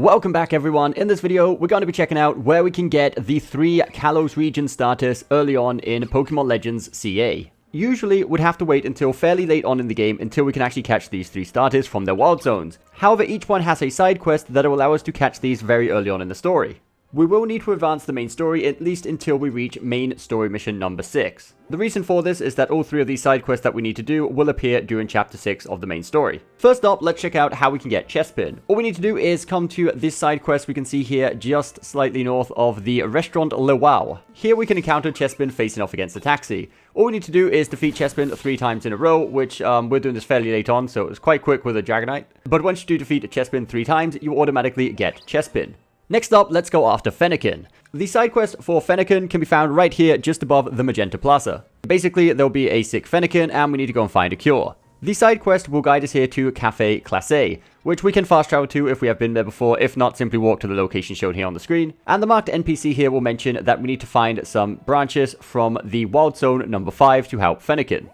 Welcome back everyone. In this video, we're going to be checking out where we can get the 3 Kalos region starters early on in Pokemon Legends CA. Usually, we'd have to wait until fairly late on in the game until we can actually catch these 3 starters from their wild zones. However, each one has a side quest that will allow us to catch these very early on in the story. We will need to advance the main story at least until we reach main story mission number 6. The reason for this is that all 3 of these side quests that we need to do will appear during chapter 6 of the main story. First up, let's check out how we can get Chespin. All we need to do is come to this side quest we can see here just slightly north of the restaurant Le Wow. Here we can encounter Chespin facing off against the taxi. All we need to do is defeat Chespin 3 times in a row, which we're doing this fairly late on, so it was quite quick with a Dragonite. But once you do defeat Chespin 3 times, you automatically get Chespin. Next up, let's go after Fennekin. The side quest for Fennekin can be found right here just above the Magenta Plaza. Basically, there'll be a sick Fennekin and we need to go and find a cure. The side quest will guide us here to Cafe Class A, which we can fast travel to if we have been there before, if not, simply walk to the location shown here on the screen. And the marked NPC here will mention that we need to find some branches from the Wild Zone number 5 to help Fennekin.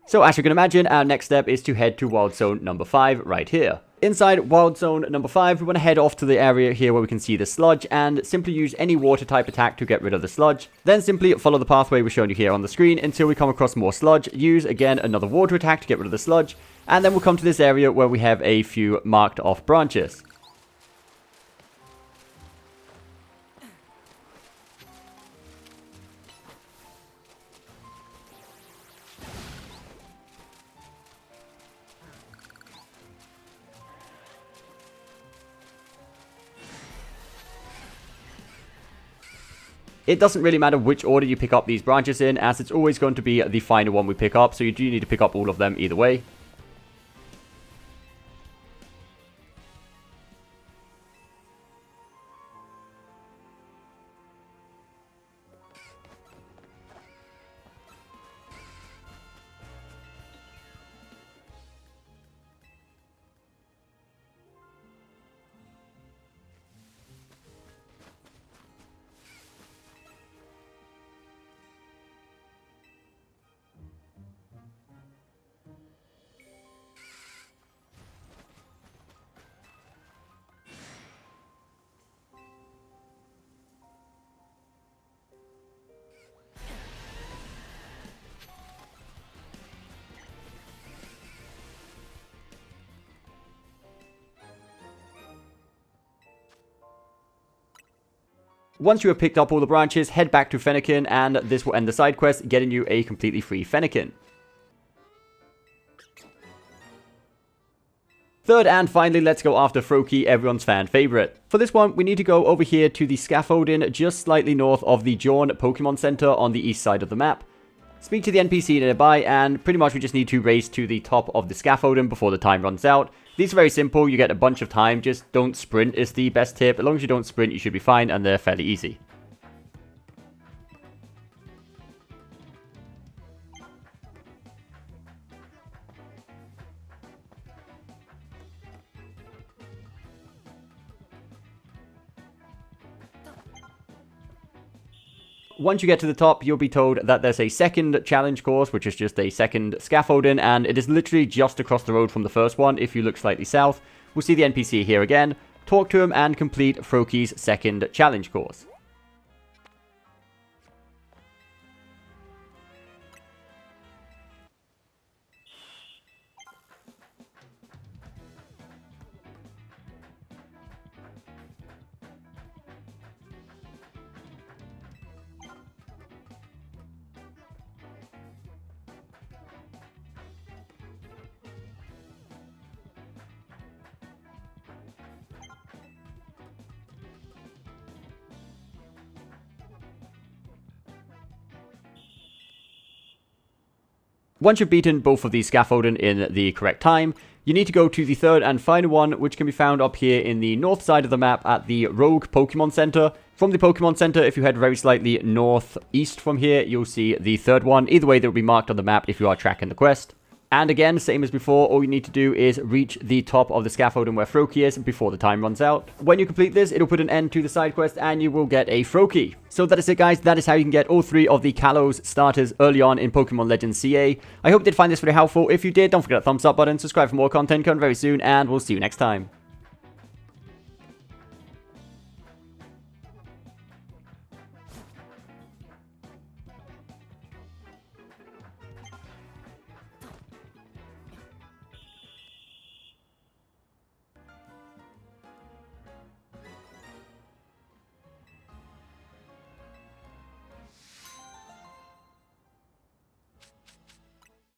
So as you can imagine, our next step is to head to Wild Zone number 5 right here. Inside Wild Zone number 5, we want to head off to the area here where we can see the sludge and simply use any water type attack to get rid of the sludge. Then simply follow the pathway we're showing you here on the screen until we come across more sludge. Use again another water attack to get rid of the sludge. And then we'll come to this area where we have a few marked off branches. It doesn't really matter which order you pick up these branches in, as it's always going to be the final one we pick up, so you do need to pick up all of them either way. Once you have picked up all the branches, head back to Fennekin, and this will end the side quest, getting you a completely free Fennekin. Third and finally, let's go after Froakie, everyone's fan favorite. For this one, we need to go over here to the scaffolding just slightly north of the Jorn Pokemon Center on the east side of the map. Speak to the NPC nearby, and pretty much we just need to race to the top of the scaffolding before the time runs out. These are very simple, you get a bunch of time, just don't sprint is the best tip. As long as you don't sprint, you should be fine, and they're fairly easy. Once you get to the top, you'll be told that there's a second challenge course, which is just a second scaffolding, and it is literally just across the road from the first one. If you look slightly south, we'll see the NPC here again, talk to him, and complete Froakie's second challenge course. Once you've beaten both of these scaffolding in the correct time, you need to go to the third and final one, which can be found up here in the north side of the map at the Rogue Pokemon Center. From the Pokemon Center, if you head very slightly northeast from here, you'll see the third one. Either way, they'll be marked on the map if you are tracking the quest. And again, same as before, all you need to do is reach the top of the scaffolding where Froakie is before the time runs out. When you complete this, it'll put an end to the side quest and you will get a Froakie. So that is it, guys. That is how you can get all 3 of the Kalos starters early on in Pokemon Legends CA. I hope you did find this video helpful. If you did, don't forget that thumbs up button, subscribe for more content coming very soon, and we'll see you next time.